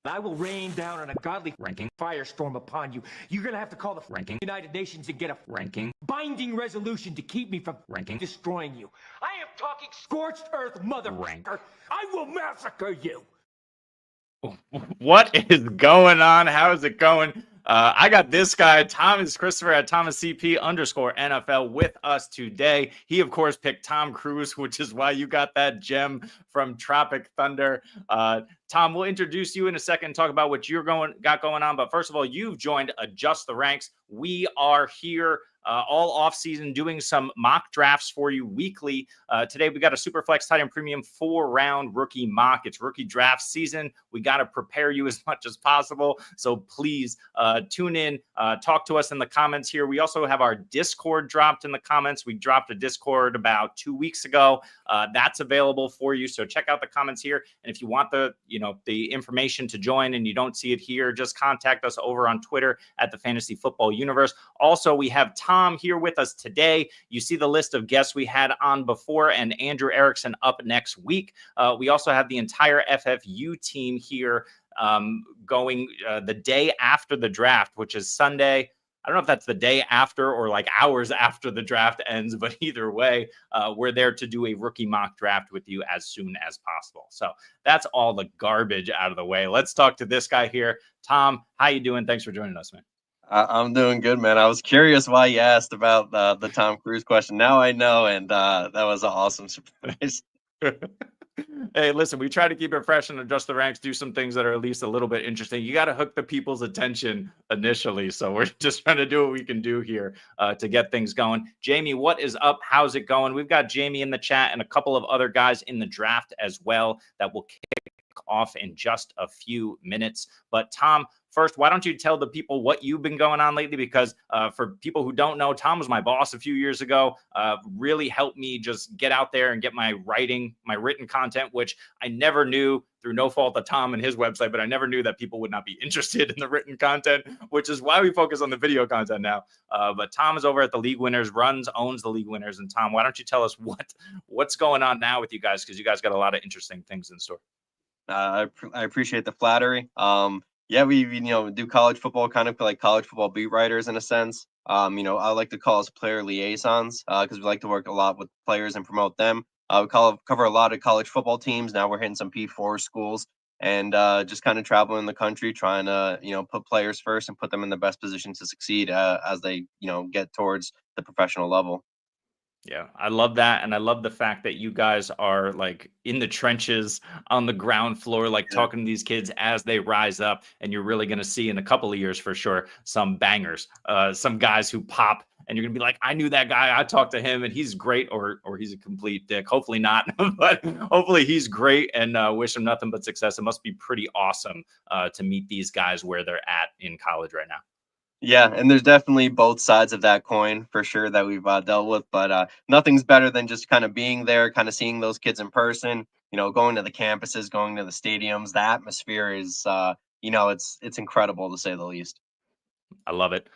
I will rain down on a godly ranking firestorm upon you. You're going to have to call the ranking United Nations and get a ranking binding resolution to keep me from ranking destroying you. I am talking scorched earth, mother ranker. I will massacre you. What is going on? How is it going? I got this guy, Thomas Christopher at @ThomasCP_NFL with us today. He, of course, picked Tom Cruise, which is why you got that gem from Tropic Thunder. Tom, we'll introduce you in a second and talk about what you're got going on. But first of all, you've joined Adjust the Ranks. We are here all off-season doing some mock drafts for you weekly. Today, we got a Superflex Tight End Premium 4-round rookie mock. It's rookie draft season. We got to prepare you as much as possible. So please tune in, talk to us in the comments here. We also have our Discord dropped in the comments. We dropped a Discord about 2 weeks ago. That's available for you. So check out the comments here. And if you want the information to join and you don't see it here, just contact us over on Twitter at the Fantasy Football Universe. Also, we have Tom here with us today. You see the list of guests we had on before, and Andrew Erickson up next week. We also have the entire FFU team here going the day after the draft, which is Sunday. I don't know if that's the day after or like hours after the draft ends, but either way, we're there to do a rookie mock draft with you as soon as possible. So that's all the garbage out of the way. Let's talk to this guy here. Tom, how you doing? Thanks for joining us, man. I'm doing good, man. I was curious why you asked about the Tom Cruise question. Now I know, and that was an awesome surprise. Hey, listen, we try to keep it fresh and Adjust the Ranks, do some things that are at least a little bit interesting. You got to hook the people's attention initially. So we're just trying to do what we can do here to get things going. Jamie, what is up? How's it going? We've got Jamie in the chat and a couple of other guys in the draft as well that will kick off in just a few minutes. But Tom, first, why don't you tell the people what you've been going on lately? Because for people who don't know, Tom was my boss a few years ago, really helped me just get out there and get my written content, which I never knew through no fault of Tom and his website, but I never knew that people would not be interested in the written content, which is why we focus on the video content now. But Tom is over at the League Winners, owns the League Winners. And Tom, why don't you tell us what's going on now with you guys? Because you guys got a lot of interesting things in store. I appreciate the flattery. Yeah, we do college football, kind of like college football beat writers in a sense. I like to call us player liaisons because we like to work a lot with players and promote them. We cover a lot of college football teams. Now we're hitting some P4 schools and just kind of traveling the country, trying to put players first and put them in the best position to succeed as they get towards the professional level. Yeah, I love that. And I love the fact that you guys are like in the trenches on the ground floor, like talking to these kids as they rise up. And you're really going to see in a couple of years for sure, some bangers, some guys who pop and you're going to be like, I knew that guy. I talked to him and he's great, or he's a complete dick. Hopefully not, but hopefully he's great and wish him nothing but success. It must be pretty awesome to meet these guys where they're at in college right now. Yeah, and there's definitely both sides of that coin for sure that we've dealt with, but nothing's better than just kind of being there, kind of seeing those kids in person, going to the campuses, going to the stadiums. The atmosphere is, it's incredible to say the least. I love it.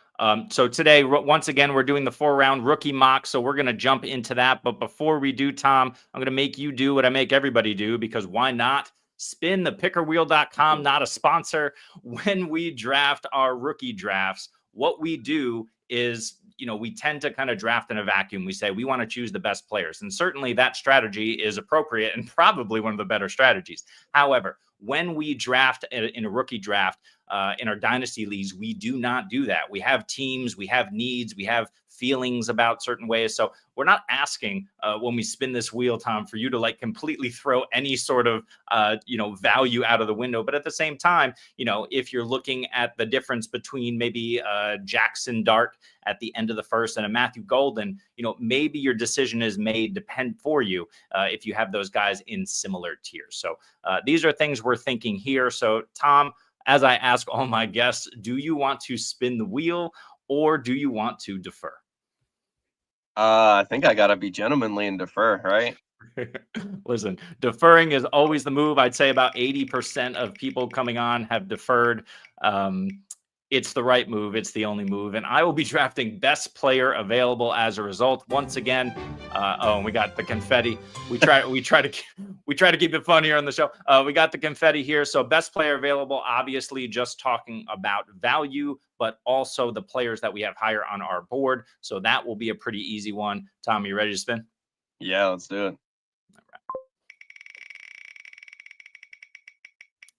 So today, once again, we're doing the 4-round rookie mock. So we're going to jump into that. But before we do, Tom, I'm going to make you do what I make everybody do, because why not? Spin the pickerwheel.com, not a sponsor. When we draft our rookie drafts, what we do is, we tend to kind of draft in a vacuum. We say we want to choose the best players. And certainly that strategy is appropriate and probably one of the better strategies. However, when we draft in a rookie draft, in our dynasty leagues, we do not do that. We have teams, we have needs, we have feelings about certain ways. So we're not asking when we spin this wheel, Tom, for you to like completely throw any sort of, value out of the window. But at the same time, if you're looking at the difference between maybe Jackson Dart at the end of the first and a Matthew Golden, maybe your decision is made for you if you have those guys in similar tiers. So these are things we're thinking here. So Tom, as I ask all my guests, do you want to spin the wheel or do you want to defer? I think I got to be gentlemanly and defer, right? Listen, deferring is always the move. I'd say about 80% of people coming on have deferred. It's the right move. It's the only move. And I will be drafting best player available as a result. Once again, and we got the confetti. We try to keep it fun here on the show. We got the confetti here. So best player available, obviously just talking about value, but also the players that we have higher on our board. So that will be a pretty easy one. Tom, you ready to spin? Yeah, let's do it.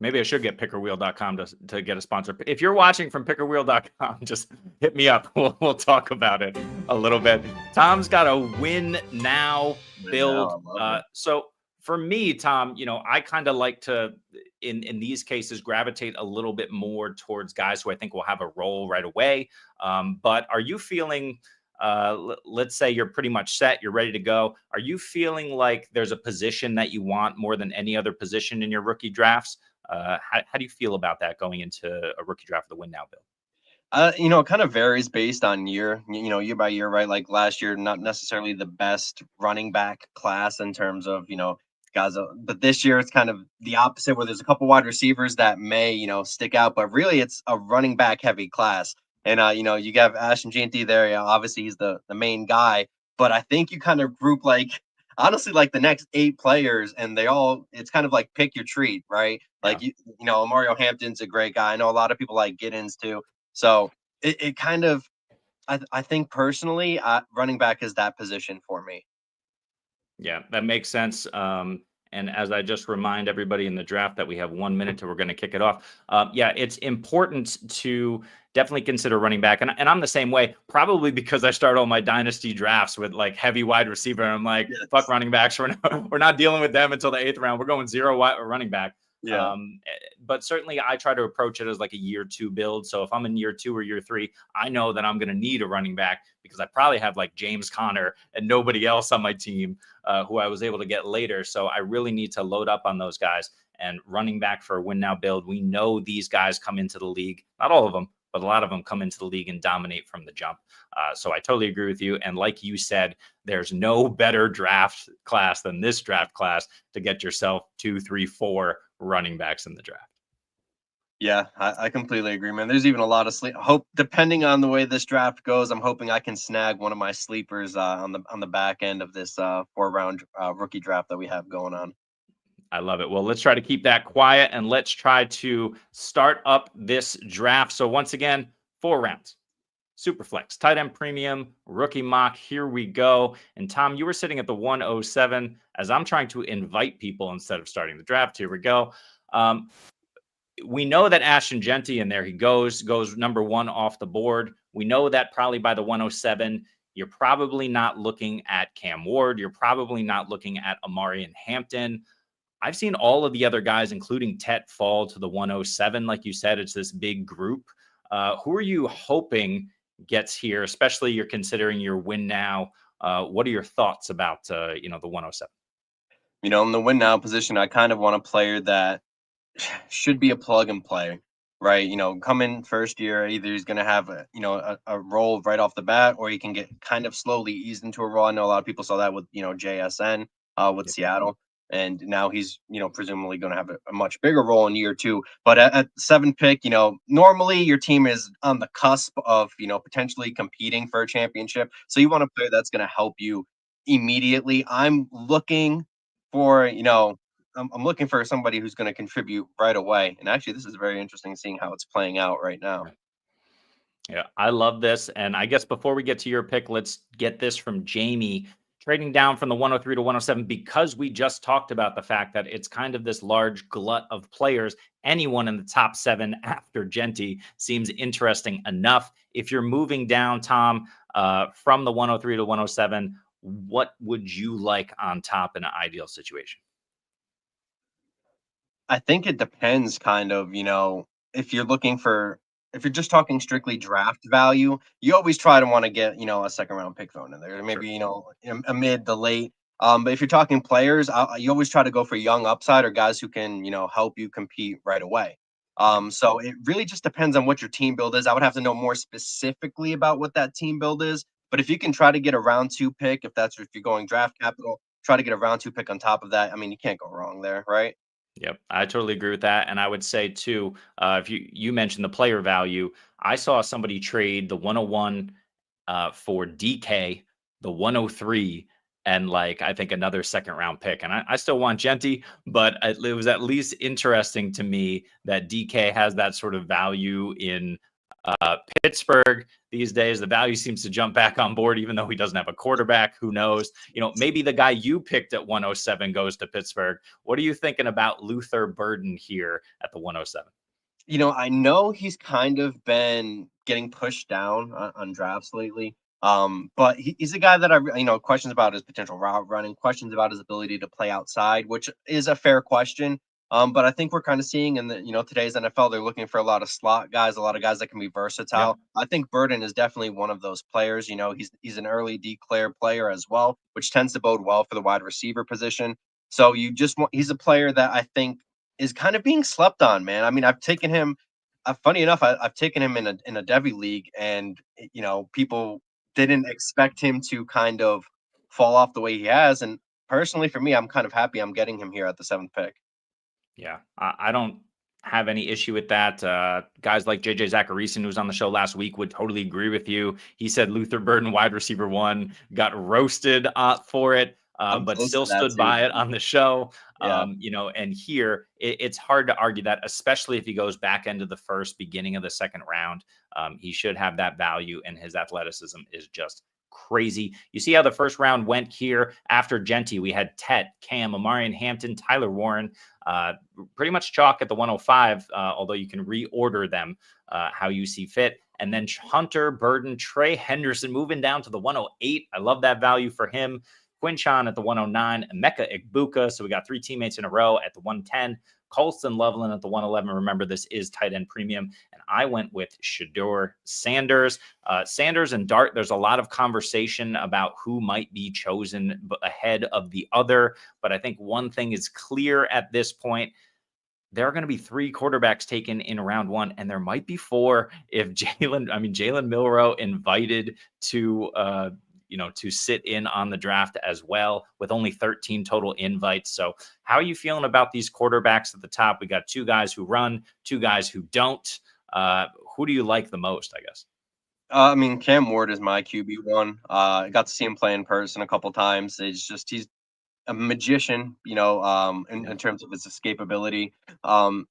Maybe I should get pickerwheel.com to get a sponsor. If you're watching from pickerwheel.com, just hit me up. We'll talk about it a little bit. Tom's got a win now build. So for me, Tom, I kind of like to, in these cases, gravitate a little bit more towards guys who I think will have a role right away. But are you feeling, let's say you're pretty much set, you're ready to go. Are you feeling like there's a position that you want more than any other position in your rookie drafts? How do you feel about that going into a rookie draft with the win now build? It kind of varies based on year, year by year, right? Like last year, not necessarily the best running back class in terms of, guys, but this year it's kind of the opposite where there's a couple wide receivers that may, stick out, but really it's a running back heavy class. And, you have Ashton Jeanty there. Yeah, obviously he's the main guy, but I think you kind of group honestly, like the next 8 players and it's kind of like pick your treat, right? Like, Mario Hampton's a great guy. I know a lot of people like Giddens too. So it kind of, I think personally, running back is that position for me. Yeah, that makes sense. And as I just remind everybody in the draft that we have 1 minute till we're going to kick it off. Yeah, it's important to definitely consider running back. And I'm the same way, probably because I start all my dynasty drafts with like heavy wide receiver. And I'm like, fuck running backs. We're not dealing with them until the 8th round. We're going 0 running back. Yeah. But certainly I try to approach it as like a year 2 build. So if I'm in year 2 or year 3, I know that I'm going to need a running back because I probably have like James Conner and nobody else on my team who I was able to get later. So I really need to load up on those guys. And running back for a win now build, we know these guys come into the league, not all of them, but a lot of them come into the league and dominate from the jump. So I totally agree with you. And like you said, there's no better draft class than this draft class to get yourself 2, 3, 4 running backs in the draft. Yeah, I completely agree, man. There's even a lot of hope depending on the way this draft goes. I'm hoping I can snag one of my sleepers on the back end of this 4-round rookie draft that we have going on. I love it. Well, let's try to keep that quiet and let's try to start up this draft. So once again, 4 rounds. Superflex, tight end premium, rookie mock. Here we go. And Tom, you were sitting at the 107 as I'm trying to invite people instead of starting the draft. Here we go. We know that Ashton Jeanty in there, he goes number 1 off the board. We know that probably by the 107, you're probably not looking at Cam Ward. You're probably not looking at Amari and Hampton. I've seen all of the other guys, including TEP, fall to the 107. Like you said, it's this big group. Who are you hoping gets here, especially you're considering your win now? What are your thoughts about, the 107? In the win now position, I kind of want a player that should be a plug and play, right? Come in first year, either he's going to have a role right off the bat, or he can get kind of slowly eased into a role. I know a lot of people saw that with JSN with Seattle, and now he's presumably going to have a much bigger role in year 2. But at 7 pick, normally your team is on the cusp of potentially competing for a championship, so you want a player that's going to help you immediately. I'm looking for I'm looking for somebody who's going to contribute right away. And actually, this is very interesting seeing how it's playing out right now. Yeah, I love this. And I guess before we get to your pick, let's get this from Jamie. Trading down from the 103 to 107, because we just talked about the fact that it's kind of this large glut of players. Anyone in the top 7 after Jeanty seems interesting enough. If you're moving down, Tom, from the 103 to 107, what would you like on top in an ideal situation? I think it depends kind of, if you're just talking strictly draft value, you always try to want to get, a second round pick thrown in there, maybe, amid the late. But if you're talking players, you always try to go for young upside or guys who can, help you compete right away. So it really just depends on what your team build is. I would have to know more specifically about what that team build is. But if you can try to get a round 2 pick, if you're going draft capital, try to get a round 2 pick on top of that. I mean, you can't go wrong there, right? Yep, I totally agree with that. And I would say too, if you mentioned the player value, I saw somebody trade the 101 for DK, the 103, and like I think another second round pick. And I still want Genty, but it was at least interesting to me that DK has that sort of value in Pittsburgh these days. The value seems to jump back on board, even though he doesn't have a quarterback. Who knows? Maybe the guy you picked at 107 goes to Pittsburgh. What are you thinking about Luther Burden here at the 107? I know he's kind of been getting pushed down on drafts lately. But he's a guy that questions about his potential route running, questions about his ability to play outside, which is a fair question. But I think we're kind of seeing in today's NFL, they're looking for a lot of slot guys, a lot of guys that can be Yeah. versatile. I think Burden is definitely one of those players. He's an early declare player as well, which tends to bode well for the wide receiver position. So he's a player that I think is kind of being slept on, man. I mean, I've taken him. Funny enough, I've taken him in a Devy league, and people didn't expect him to kind of fall off the way he has. And personally, for me, I'm kind of happy I'm getting him here at the 7th pick. Yeah, I don't have any issue with that. Guys like JJ Zacharyson, who was on the show last week, would totally agree with you. He said Luther Burden, wide receiver one, got roasted for it, I'm but close to still that stood too. by it on the show. Yeah. And here it's hard to argue that, especially if he goes back into the first, beginning of the second round. He should have that value, and his athleticism is just crazy. You see how the first round went here after Genty. We had Tet, Cam, Amarian Hampton, Tyler Warren, pretty much chalk at the 105, although you can reorder them how you see fit. And then Hunter, Burden, Trey Henderson moving down to the 108. I love that value for him. Quinchan at the 109, Emeka Igbuka. So we got 3 teammates in a row at the 110. Colston Loveland at the 111. Remember, this is tight end premium. And I went with Shador Sanders. Sanders and Dart, there's a lot of conversation about who might be chosen ahead of the other. But I think one thing is clear at this point. There are going to be 3 quarterbacks taken in round 1, and there might be 4 if Jalen Milroe invited to sit in on the draft as well, with only 13 total invites. So how are you feeling about these quarterbacks at the top? We got 2 guys who run, 2 guys who don't. Who do you like the most, I guess? I mean, Cam Ward is my QB1. I got to see him play in person a couple times. He's a magician, in terms of his escapability.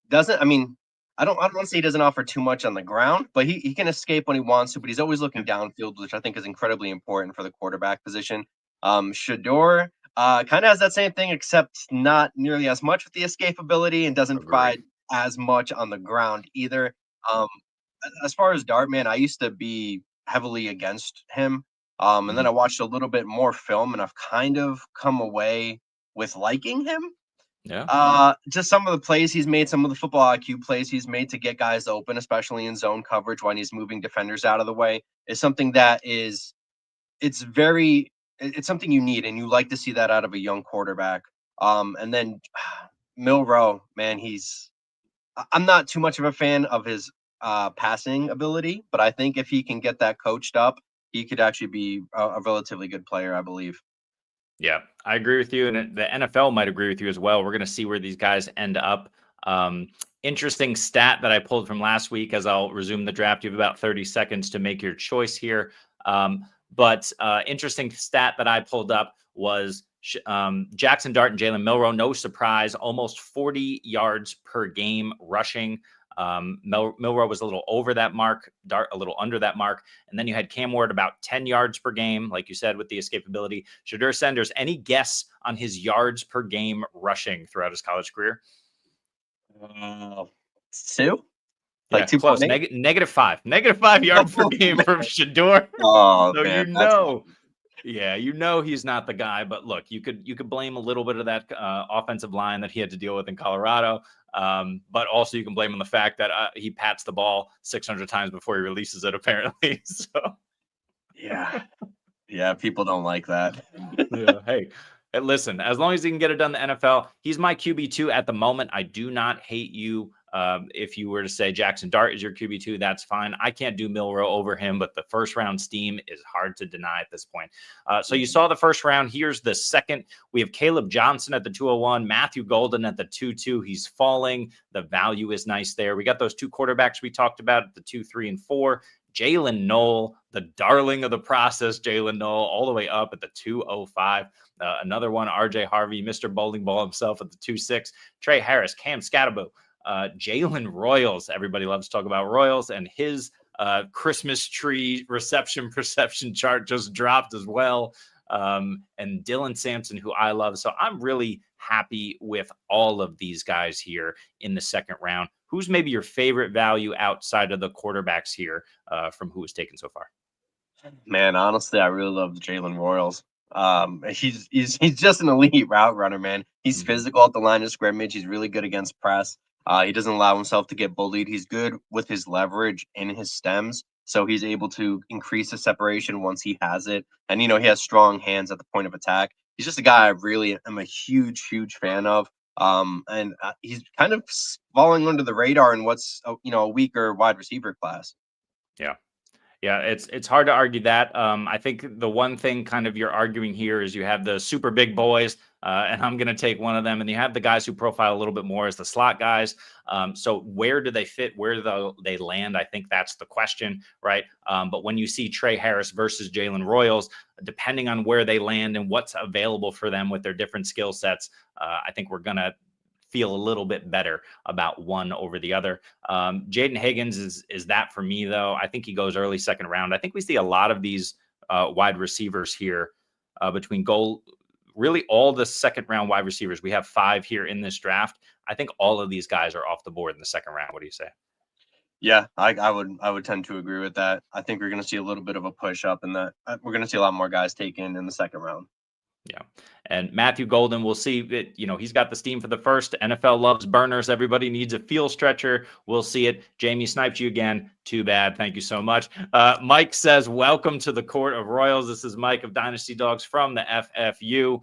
Doesn't I mean, I don't want to say he doesn't offer too much on the ground, but he can escape when he wants to, but he's always looking downfield, which I think is incredibly important for the quarterback position. Shador kind of has that same thing, except not nearly as much with the escapability, and doesn't Agree. provide as much on the ground either. Um, as far as Dartman, I used to be heavily against him. And then I Mhm. watched a little bit more film, and I've kind of come away with liking him. Yeah. Just some of the plays he's made, some of the football IQ plays he's made to get guys open, especially in zone coverage when he's moving defenders out of the way, is something that it's very it's something you need, and you like to see that out of a young quarterback. And then Milroe, man, I'm not too much of a fan of his passing ability, but I think if he can get that coached up, he could actually be a relatively good player, I believe. Yeah, I agree with you. And the NFL might agree with you as well. We're going to see where these guys end up. Um, Interesting stat that I pulled from last week as I'll resume the draft. You have about 30 seconds to make your choice here. But interesting stat that I pulled up was Jackson Dart and Jalen Milroe, no surprise, almost 40 yards per game rushing. Milroe was a little over that mark, Dart a little under that mark. And then you had Cam Ward about 10 yards per game, like you said, with the escapability. Shador Sanders, any guess on his yards per game rushing throughout his college career? Uh, 2? Like Yeah, close. 2.8? -5 yards per game from Shador. Oh, So man, that's low. yeah, he's not the guy. But look, you could blame a little bit of that offensive line that he had to deal with in Colorado. But also you can blame on the fact that he pats the ball 600 times before he releases it, apparently. So Yeah. Yeah, people don't like that. yeah, hey, listen, as long as he can get it done in the NFL, he's my QB2 at the moment. I do not hate you If you were to say Jackson Dart is your QB2, that's fine. I can't do Milroe over him, but the first round steam is hard to deny at this point. So you saw the first round. Here's the second. We have Caleb Johnson at the 201, Matthew Golden at the 2-2. He's falling. The value is nice there. We got those two quarterbacks we talked about at the 2, 3, and 4. Jalen Knoll, the darling of the process, Jalen Knoll, all the way up at the 205. Another one, RJ Harvey, Mr. Bowling Ball himself at the 2-6. Trey Harris, Cam Scatterbo, Jalen Royals. Everybody loves to talk about Royals, and his Christmas tree reception perception chart just dropped as well. And Dylan Sampson, who I love. So I'm really happy with all of these guys here in the second round. Who's maybe your favorite value outside of the quarterbacks here from who was taken so far? Man, honestly, I really love Jalen Royals. He's just an elite route runner, man. He's physical at the line of scrimmage. He's really good against press. He doesn't allow himself to get bullied. He's good with his leverage in his stems, so he's able to increase the separation once he has it. And, he has strong hands at the point of attack. He's just a guy I really am a huge, huge fan of. And he's kind of falling under the radar in what's, a weaker wide receiver class. Yeah. Yeah, it's hard to argue that. I think the one thing kind of you're arguing here is you have the super big boys, and I'm going to take one of them, and you have the guys who profile a little bit more as the slot guys. So where do they fit? Where do they land? I think that's the question, right? But when you see Trey Harris versus Jalen Royals, depending on where they land and what's available for them with their different skill sets, I think we're going to feel a little bit better about one over the other. Jaden Higgins is that for me, though. I think he goes early second round. I think we see a lot of these wide receivers here between really all the second round wide receivers. We have 5 here in this draft. I think all of these guys are off the board in the second round. What do you say? Yeah, I would tend to agree with that. I think we're going to see a little bit of a push up in that. We're going to see a lot more guys taken in the second round. Yeah. And Matthew Golden, we'll see it. He's got the steam for the first. NFL loves burners. Everybody needs a field stretcher. We'll see it. Jamie sniped you again. Too bad. Thank you so much. Mike says, welcome to the court of Royals. This is Mike of Dynasty Dogs from the FFU.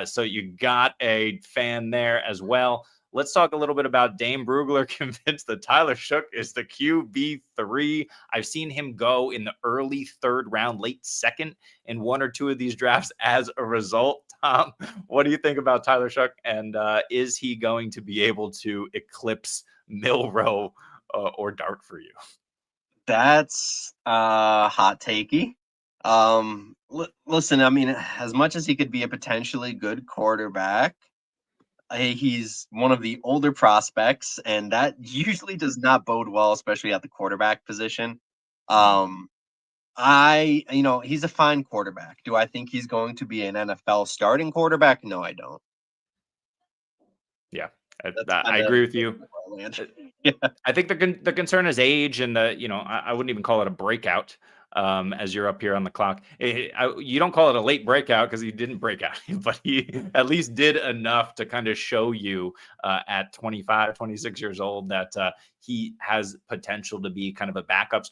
So you got a fan there as well. Let's talk a little bit about Dame Brugler convinced that Tyler Shough is the QB3. I've seen him go in the early third round, late second in one or two of these drafts as a result. Tom, what do you think about Tyler Shough? And is he going to be able to eclipse Milroe or Dart for you? That's hot takey. Listen, I mean, as much as he could be a potentially good quarterback, he's one of the older prospects, and that usually does not bode well, especially at the quarterback position. He's a fine quarterback. Do I think he's going to be an NFL starting quarterback? No, I don't. Yeah, I agree with you. Yeah. I think the concern is age, and I wouldn't even call it a breakout. As you're up here on the clock, you don't call it a late breakout because he didn't break out, but he at least did enough to kind of show you at 25, 26 years old that he has potential to be kind of a backup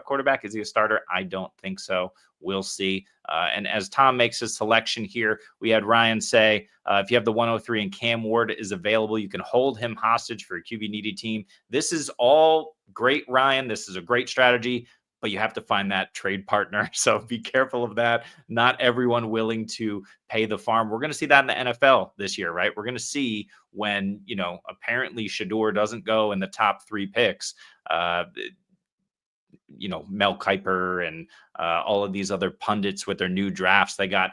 quarterback. Is he a starter? I don't think so. We'll see. And as Tom makes his selection here, we had Ryan say, if you have the 103 and Cam Ward is available, you can hold him hostage for a QB needy team. This is all great, Ryan. This is a great strategy, but you have to find that trade partner. So be careful of that. Not everyone willing to pay the farm. We're going to see that in the NFL this year, right? We're going to see when, apparently Shedeur doesn't go in the top 3 picks. Mel Kiper and all of these other pundits with their new drafts. They got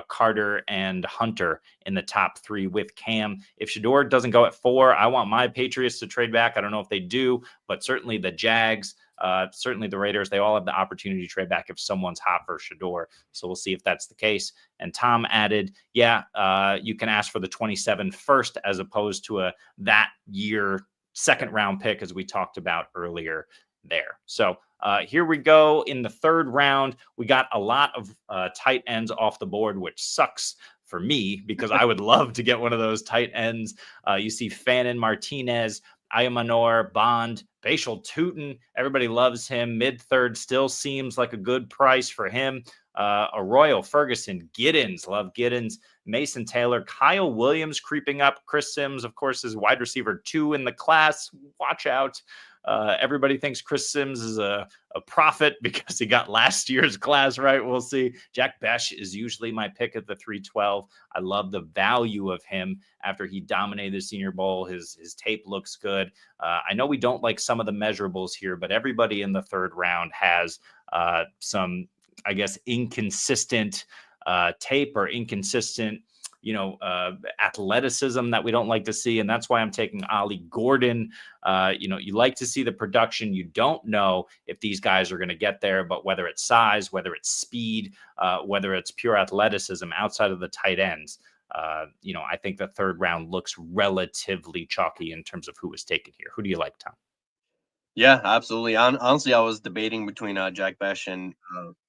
Carter and Hunter in the top 3 with Cam. If Shedeur doesn't go at 4, I want my Patriots to trade back. I don't know if they do, but certainly the Jags, certainly the Raiders, they all have the opportunity to trade back if someone's hot for Shedeur. So we'll see if that's the case. And Tom added, you can ask for the 27 first as opposed to that year second round pick, as we talked about earlier there. So here we go in the third round. We got a lot of tight ends off the board, which sucks for me because I would love to get one of those tight ends. You see Fannin, Martinez, Ayamanor, Bond, Bashal Tootin. Everybody loves him. Mid-third still seems like a good price for him. Arroyo, Ferguson, Giddens, love Giddens. Mason Taylor, Kyle Williams creeping up. Chris Sims, of course, is wide receiver 2 in the class. Watch out. Everybody thinks Chris Sims is a prophet because he got last year's class right. We'll see. Jack Besh is usually my pick at the 312. I love the value of him after he dominated the Senior Bowl. His tape looks good. I know we don't like some of the measurables here, but everybody in the third round has some, I guess, inconsistent tape or inconsistent athleticism that we don't like to see. And that's why I'm taking Ollie Gordon. You like to see the production. You don't know if these guys are going to get there, but whether it's size, whether it's speed, whether it's pure athleticism outside of the tight ends, I think the third round looks relatively chalky in terms of who was taken here. Who do you like, Tom? Yeah, absolutely. Honestly, I was debating between Jack Besh and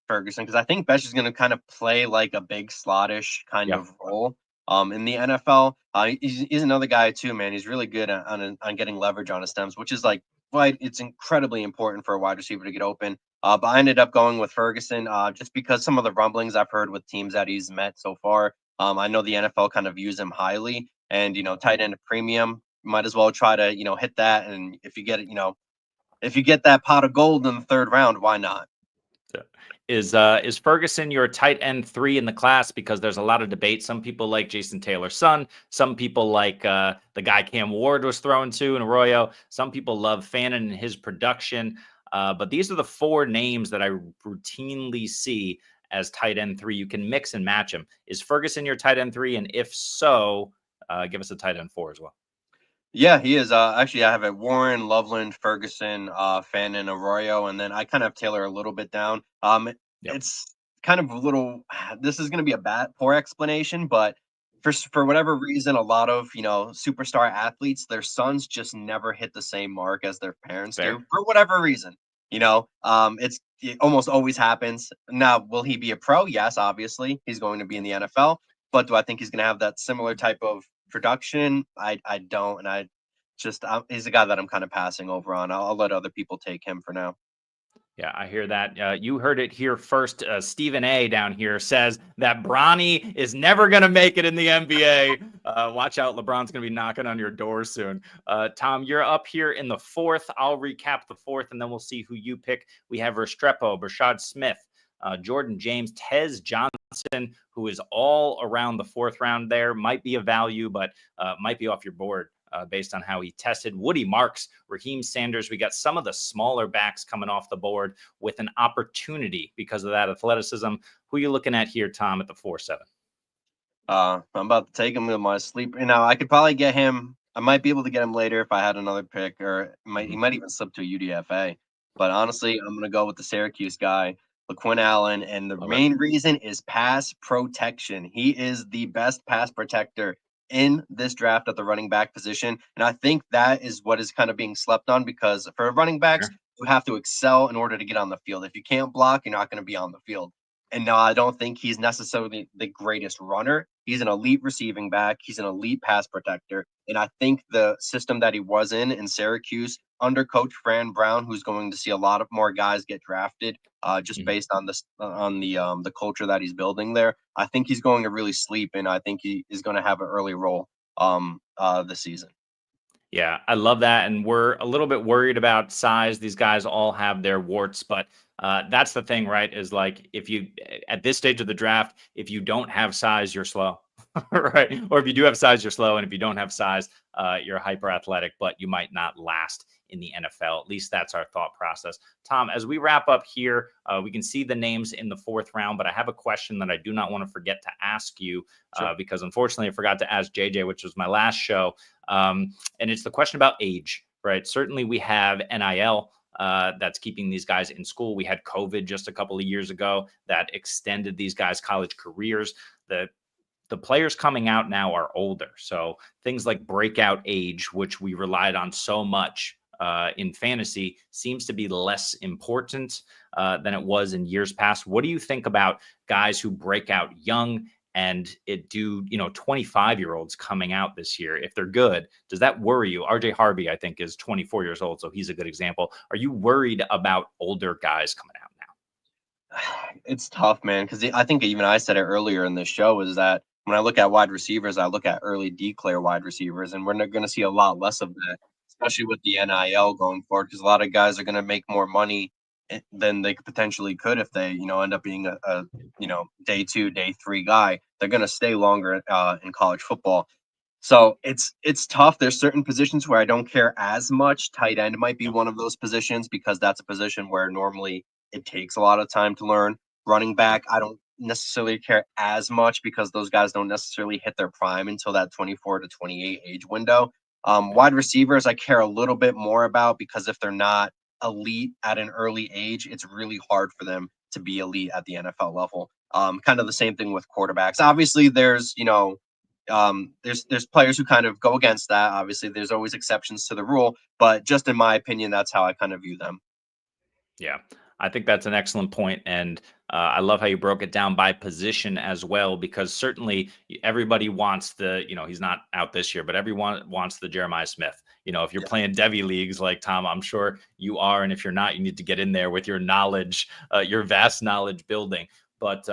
Ferguson because I think Besh is going to kind of play like a big slottish kind of role in the NFL. He's another guy too, man. He's really good on getting leverage on his stems, which is like it's incredibly important for a wide receiver to get open. But I ended up going with Ferguson just because some of the rumblings I've heard with teams that he's met so far. I know the NFL kind of views him highly, and tight end premium. Might as well try to hit that, and if you get it, if you get that pot of gold in the third round, why not? Is Ferguson your tight end 3 in the class? Because there's a lot of debate. Some people like Jason Taylor's son. Some people like the guy Cam Ward was thrown to in Arroyo. Some people love Fannin and his production. But these are the 4 names that I routinely see as tight end 3. You can mix and match them. Is Ferguson your tight end 3? And if so, give us a tight end 4 as well. Yeah, he is. Actually, I have it Warren, Loveland, Ferguson, Fannin, Arroyo, and then I kind of have Taylor a little bit down. It's kind of a little. This is going to be a poor explanation, but for whatever reason, a lot of superstar athletes, their sons just never hit the same mark as their parents do for whatever reason. It almost always happens. Now, will he be a pro? Yes, obviously, he's going to be in the NFL. But do I think he's going to have that similar type of production? I don't, and he's a guy that I'm kind of passing over on. I'll let other people take him for now. Yeah, I hear that. You heard it here first. Stephen A. down here says that Bronny is never going to make it in the NBA. Watch out. LeBron's going to be knocking on your door soon. Tom, you're up here in the 4th. I'll recap the 4th, and then we'll see who you pick. We have Restrepo, Brashad Smith, Jordan James, Tez Johnson, who is all around the 4th round there. Might be a value, but might be off your board. Based on how he tested. Woody Marks, Raheem Sanders. We got some of the smaller backs coming off the board with an opportunity because of that athleticism. Who are you looking at here, Tom, at the 4-7? I'm about to take him with my sleep. I could probably get him. I might be able to get him later if I had another pick, or he might even slip to a UDFA. But honestly, I'm going to go with the Syracuse guy, LaQuinn Allen, and the main reason is pass protection. He is the best pass protector in this draft at the running back position. And I think that is what is kind of being slept on, because for running backs, you have to excel in order to get on the field. If you can't block, you're not going to be on the field. And no, I don't think he's necessarily the greatest runner. He's an elite receiving back. He's an elite pass protector. And I think the system that he was in Syracuse under Coach Fran Brown, who's going to see a lot of more guys get drafted, just based on this the culture that he's building there. I think he's going to really sleep, and I think he is going to have an early role this season. Yeah, I love that. And we're a little bit worried about size. These guys all have their warts, but that's the thing, right? Is like, if you, at this stage of the draft, if you don't have size, you're slow, right? Or if you do have size, you're slow. And if you don't have size, you're hyper athletic, but you might not last in the NFL. At least that's our thought process. Tom, as we wrap up here, we can see the names in the 4th round, but I have a question that I do not want to forget to ask you, because unfortunately I forgot to ask JJ, which was my last show. And it's the question about age, right? Certainly we have NIL that's keeping these guys in school. We had COVID just a couple of years ago that extended these guys' college careers. The players coming out now are older. So things like breakout age, which we relied on so much in fantasy, seems to be less important than it was in years past. What do you think about guys who break out young and it do, 25-year-olds coming out this year, if they're good, does that worry you? RJ Harvey, I think, is 24 years old, so he's a good example. Are you worried about older guys coming out now? It's tough, man, because I think even I said it earlier in the show is that when I look at wide receivers, I look at early declare wide receivers, and we're going to see a lot less of that, especially with the NIL going forward, because a lot of guys are going to make more money than they potentially could if they, end up being a day 2, day 3 guy. They're going to stay longer in college football. So it's tough. There's certain positions where I don't care as much. Tight end might be one of those positions because that's a position where normally it takes a lot of time to learn. Running back, I don't necessarily care as much because those guys don't necessarily hit their prime until that 24 to 28 age window. Wide receivers, I care a little bit more about because if they're not elite at an early age, it's really hard for them to be elite at the NFL level. Kind of the same thing with quarterbacks. Obviously, there's players who kind of go against that. Obviously, there's always exceptions to the rule, but just in my opinion, that's how I kind of view them. Yeah, I think that's an excellent point, and I love how you broke it down by position as well, because certainly everybody wants he's not out this year, but everyone wants the Jeremiah Smith. If you're playing Devy leagues like Tom, I'm sure you are, and if you're not, you need to get in there with your knowledge, your vast knowledge building. But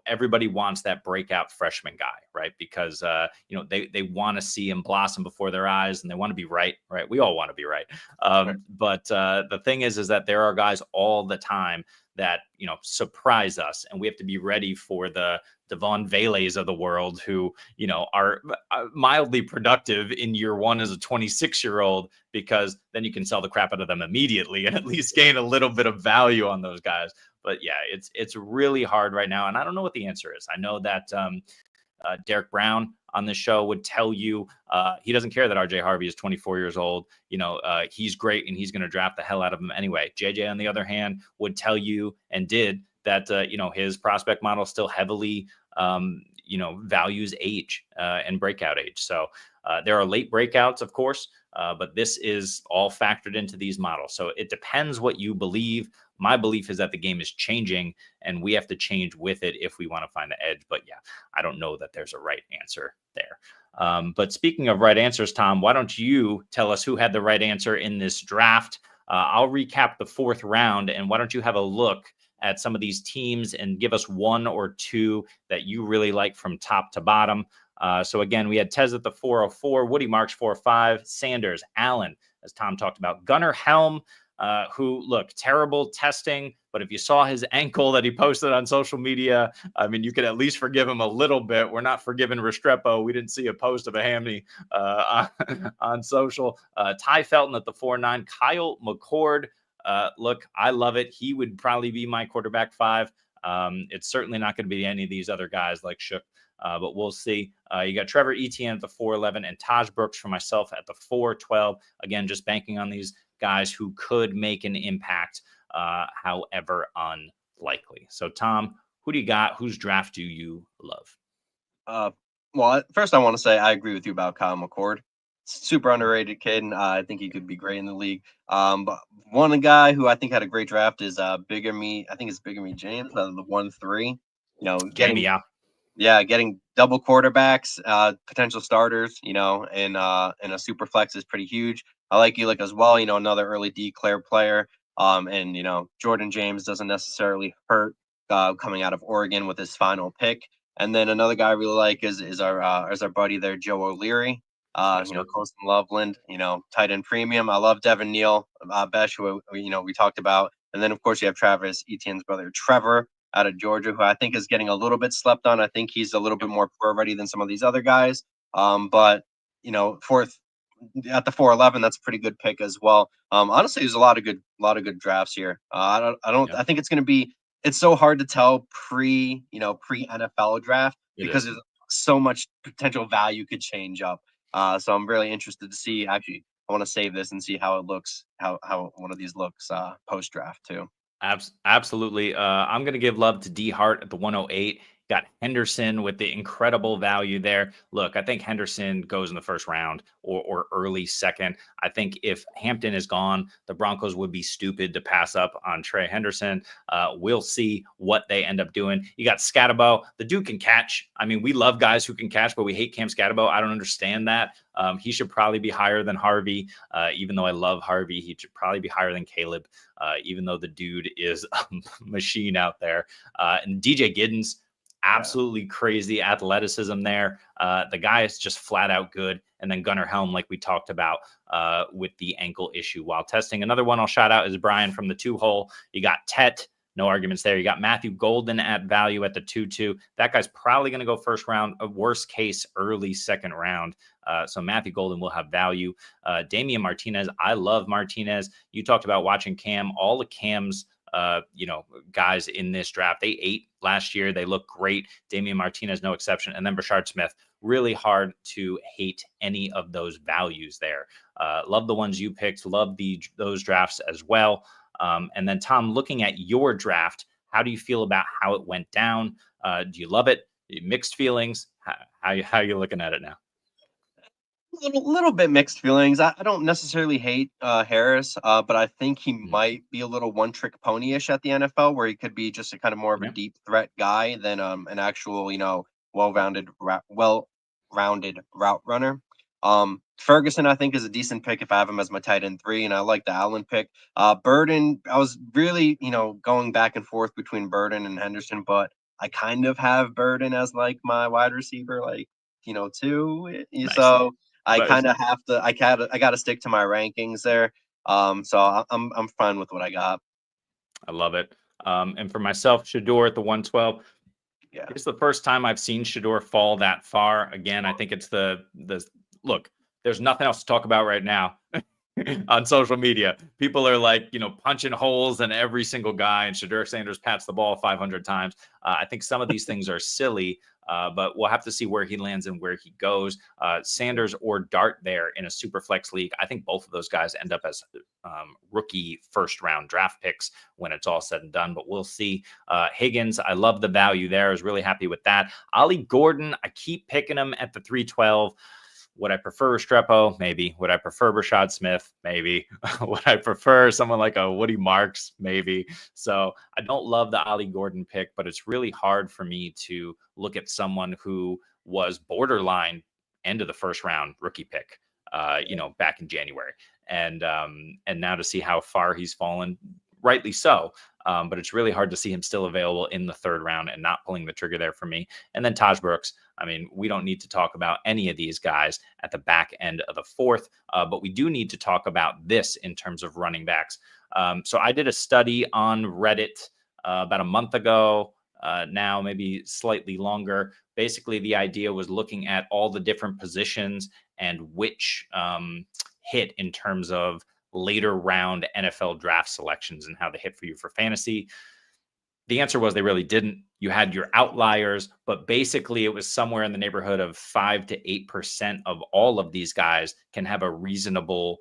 everybody wants that breakout freshman guy, right? Because they want to see him blossom before their eyes, and they want to be right. We all want to be right. Right. But the thing is that there are guys all the time that surprise us, and we have to be ready for the Devon Vele's of the world who are mildly productive in year one as a 26-year-old, because then you can sell the crap out of them immediately and at least gain a little bit of value on those guys. But yeah, it's really hard right now, and I don't know what the answer is. I know that Derek Brown on this show would tell you he doesn't care that RJ Harvey is 24 years old. He's great, and he's going to draft the hell out of him anyway. JJ, on the other hand, would tell you, and did, that his prospect model still heavily values age and breakout age. So there are late breakouts, of course, but this is all factored into these models. So it depends what you believe. My belief is that the game is changing, and we have to change with it if we want to find the edge. But yeah, I don't know that there's a right answer there. But speaking of right answers, Tom, why don't you tell us who had the right answer in this draft? I'll recap the fourth round, and why don't you have a look at some of these teams and give us one or two that you really like from top to bottom. So again, we had Tez at the 404, Woody Marks 405, Sanders, Allen, as Tom talked about, Gunnar Helm, who, look, terrible testing, but if you saw his ankle that he posted on social media, I mean, you could at least forgive him a little bit. We're not forgiving Restrepo. We didn't see a post of a hammy on social. Ty Felton at the 4-9, Kyle McCord. Look, I love it. He would probably be my quarterback 5. It's certainly not going to be any of these other guys like Shook, but we'll see. You got Trevor Etienne at the 4-11 and Taj Brooks for myself at the 4-12. Again, just banking on these guys who could make an impact, however unlikely. So, Tom, who do you got? Whose draft do you love? Well, first I want to say I agree with you about Kyle McCord. Super underrated kid, and I think he could be great in the league. But one guy who I think had a great draft is Bigger Me. I think it's Bigger Me James, the 1-3. Getting double quarterbacks, potential starters, in a super flex is pretty huge. I like Elick as well, another early declare player. And Jordan James doesn't necessarily hurt coming out of Oregon with his final pick. And then another guy I really like is our buddy there, Joe O'Leary. Colston Loveland, tight end premium. I love Devin Neal, Besh, who we talked about. And then of course you have Travis Etienne's brother, Trevor, out of Georgia, who I think is getting a little bit slept on. I think he's a little bit more pro ready than some of these other guys. But fourth at the 4-11, that's a pretty good pick as well. Honestly, there's a lot of good drafts here. I think it's going to be. It's so hard to tell pre NFL draft because there's so much potential value could change up. So I'm really interested to see. Actually, I want to save this and see how it looks, how one of these looks post draft too. Absolutely. I'm going to give love to D Hart at the 108. Got Henderson with the incredible value there. Look, I think Henderson goes in the first round or early second. I think if Hampton is gone, the Broncos would be stupid to pass up on Trey Henderson. We'll see what they end up doing. You got Scatterbo. The dude can catch. I mean, we love guys who can catch, but we hate Cam Scatterbo. I don't understand that. He should probably be higher than Harvey. Even though I love Harvey, he should probably be higher than Caleb, even though the dude is a machine out there. And DJ Giddens, absolutely crazy athleticism there. The guy is just flat out good. And then Gunnar Helm, like we talked about with the ankle issue while testing. Another one I'll shout out is Brian from the 2-hole. You got Tet. No arguments there. You got Matthew Golden at value at the 2-2. That guy's probably going to go first round, a worst case, early second round. So Matthew Golden will have value. Damian Martinez. I love Martinez. You talked about watching Cam. All the Cam's guys in this draft, they ate last year. They look great. Damian Martinez, no exception. And then Brashard Smith, really hard to hate any of those values there. Love the ones you picked. Love those drafts as well. And then Tom, looking at your draft, how do you feel about how it went down? Do you love it? Mixed feelings? How are you looking at it now? Little bit mixed feelings. I don't necessarily hate Harris, but I think he might be a little one-trick pony-ish at the NFL, where he could be just a kind of more of a deep threat guy than an actual, well-rounded route runner. Ferguson, I think, is a decent pick if I have him as my tight end 3, and I like the Allen pick. Burden, I was really, going back and forth between Burden and Henderson, but I kind of have Burden as like my wide receiver, 2. Nice. So I kind of have to. I got to stick to my rankings there. So I'm fine with what I got. I love it. And for myself, Shador at the 112. Yeah, it's the first time I've seen Shador fall that far. Again, I think it's the look. There's nothing else to talk about right now on social media. People are like, punching holes in every single guy, and Shador Sanders pats the ball 500 times. I think some of these things are silly. But we'll have to see where he lands and where he goes. Sanders or Dart there in a Superflex league. I think both of those guys end up as rookie first-round draft picks when it's all said and done. But we'll see. Higgins, I love the value there. I was really happy with that. Ollie Gordon, I keep picking him at the 312. Would I prefer Restrepo? Maybe. Would I prefer Brashad Smith? Maybe. Would I prefer someone like a Woody Marks? Maybe. So I don't love the Ollie Gordon pick, but it's really hard for me to look at someone who was borderline end of the first round rookie pick, back in January. And now to see how far he's fallen, rightly so. But it's really hard to see him still available in the third round and not pulling the trigger there for me. And then Taj Brooks. I mean, we don't need to talk about any of these guys at the back end of the fourth, but we do need to talk about this in terms of running backs. So I did a study on Reddit about a month ago, now maybe slightly longer. Basically, the idea was looking at all the different positions and which hit in terms of later round NFL draft selections and how they hit for you for fantasy. The answer was they really didn't. You had your outliers, but basically it was somewhere in the neighborhood of 5 to 8% of all of these guys can have a reasonable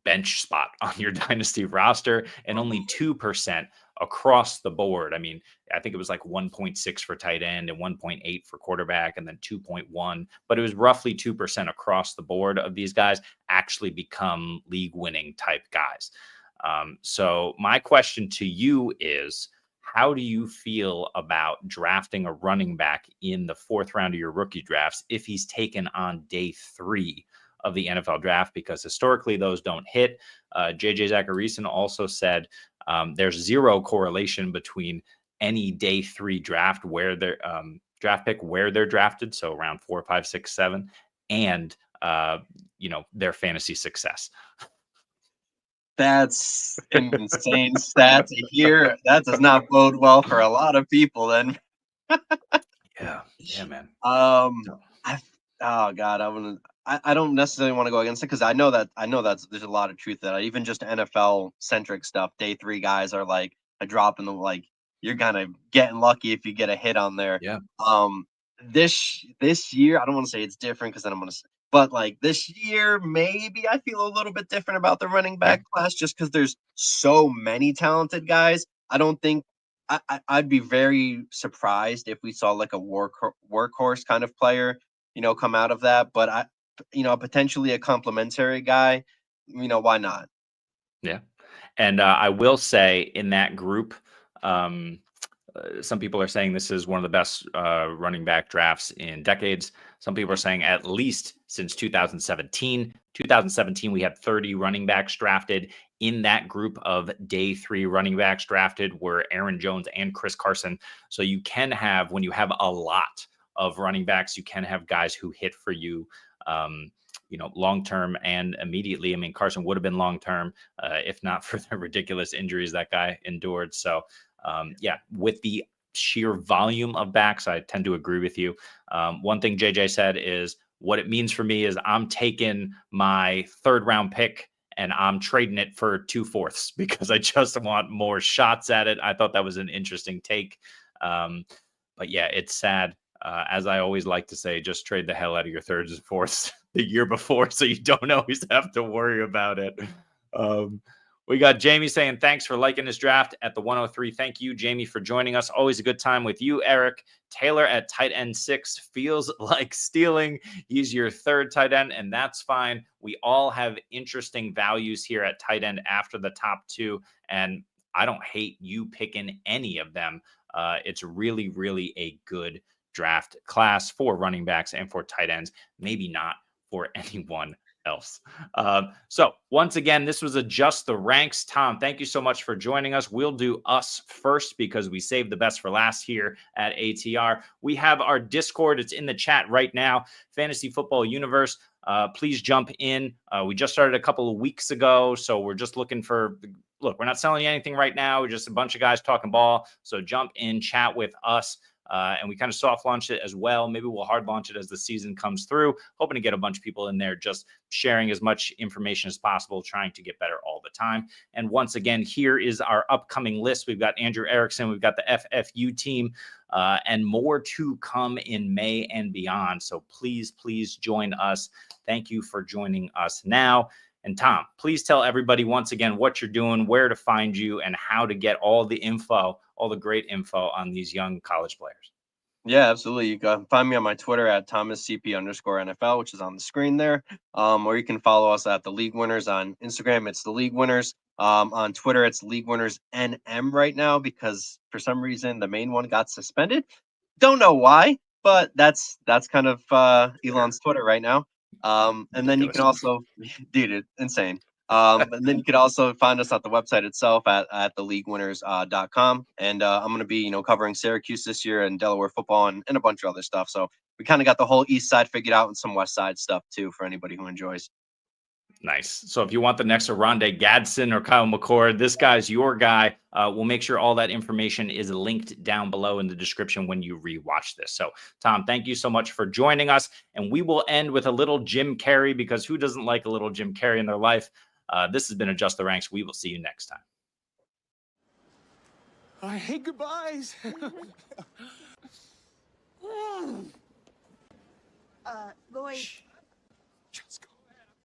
bench spot on your dynasty roster, and only 2% across the board. I mean, I think it was like 1.6 for tight end and 1.8 for quarterback, and then 2.1, but it was roughly 2% across the board of these guys actually become league winning type guys. So my question to you is, how do you feel about drafting a running back in the fourth round of your rookie drafts if he's taken on day 3 of the NFL draft? Because historically those don't hit. JJ Zachariason also said there's zero correlation between any day 3 draft where they're draft pick where they're drafted, so around 4, 5, 6, 7, and their fantasy success. That's an insane stat to hear. That does not bode well for a lot of people then. Yeah, man. Oh God, I don't necessarily want to go against it because I know that's there's a lot of truth to that. Even just NFL centric stuff, day 3 guys are like a drop in the you're kind of getting lucky if you get a hit on there. Yeah. This year, I don't want to say it's different because then I'm gonna. But this year, maybe I feel a little bit different about the running back class just because there's so many talented guys. I don't think I'd be very surprised if we saw like a workhorse kind of player, come out of that. But potentially a complimentary guy, why not? Yeah. And I will say in that group, um, some people are saying this is one of the best running back drafts in decades. Some people are saying at least since 2017. 2017, we had 30 running backs drafted. In that group of day 3 running backs drafted were Aaron Jones and Chris Carson. So you can have, when you have a lot of running backs, you can have guys who hit for you. Long term and immediately. I mean, Carson would have been long term if not for the ridiculous injuries that guy endured. So, with the sheer volume of backs, I tend to agree with you. One thing JJ said is what it means for me is I'm taking my 3rd round pick and I'm trading it for 2/4 because I just want more shots at it. I thought that was an interesting take. But yeah, it's sad. As I always like to say, just trade the hell out of your 3rds and 4ths the year before so you don't always have to worry about it. Um, we got Jamie saying, thanks for liking this draft at the 103. Thank you, Jamie, for joining us. Always a good time with you, Eric. Taylor at tight end 6 feels like stealing. He's your 3rd tight end, and that's fine. We all have interesting values here at tight end after the top 2, and I don't hate you picking any of them. It's really, really a good draft class for running backs and for tight ends, maybe not for anyone else. So once again, this was Adjust the Ranks. Tom, thank you so much for joining us. We'll do us first because we saved the best for last here at ATR. We have our Discord. It's in the chat right now, Fantasy Football Universe. Please jump in. We just started a couple of weeks ago, so we're just looking for, look, we're not selling you anything right now. We're just a bunch of guys talking ball. So jump in, chat with us. And we kind of soft launched it as well. Maybe we'll hard launch it as the season comes through, hoping to get a bunch of people in there, just sharing as much information as possible, trying to get better all the time. And once again, here is our upcoming list. We've got Andrew Erickson, we've got the FFU team, and more to come in May and beyond. So please, please join us. Thank you for joining us now. And Tom, please tell everybody once again what you're doing, where to find you, and how to get all the info, all the great info on these young college players. Yeah, absolutely. You can find me on my Twitter at ThomasCP_NFL, which is on the screen there. Or you can follow us at the League Winners on Instagram. It's the League Winners. On Twitter, it's League Winners NM right now because for some reason the main one got suspended. Don't know why, but that's kind of Elon's Twitter right now. And then you can also, dude, it's insane. And then you could also find us at the website itself at theleaguewinners.com. And I'm going to be, covering Syracuse this year and Delaware football and a bunch of other stuff. So we kind of got the whole East Side figured out and some West Side stuff too for anybody who enjoys. Nice. So if you want the next Rondé Gadsden or Kyle McCord, this guy's your guy. We'll make sure all that information is linked down below in the description when you rewatch this. So, Tom, thank you so much for joining us. And we will end with a little Jim Carrey because who doesn't like a little Jim Carrey in their life? This has been Adjust the Ranks. We will see you next time. I hate goodbyes. Lloyd. Shh.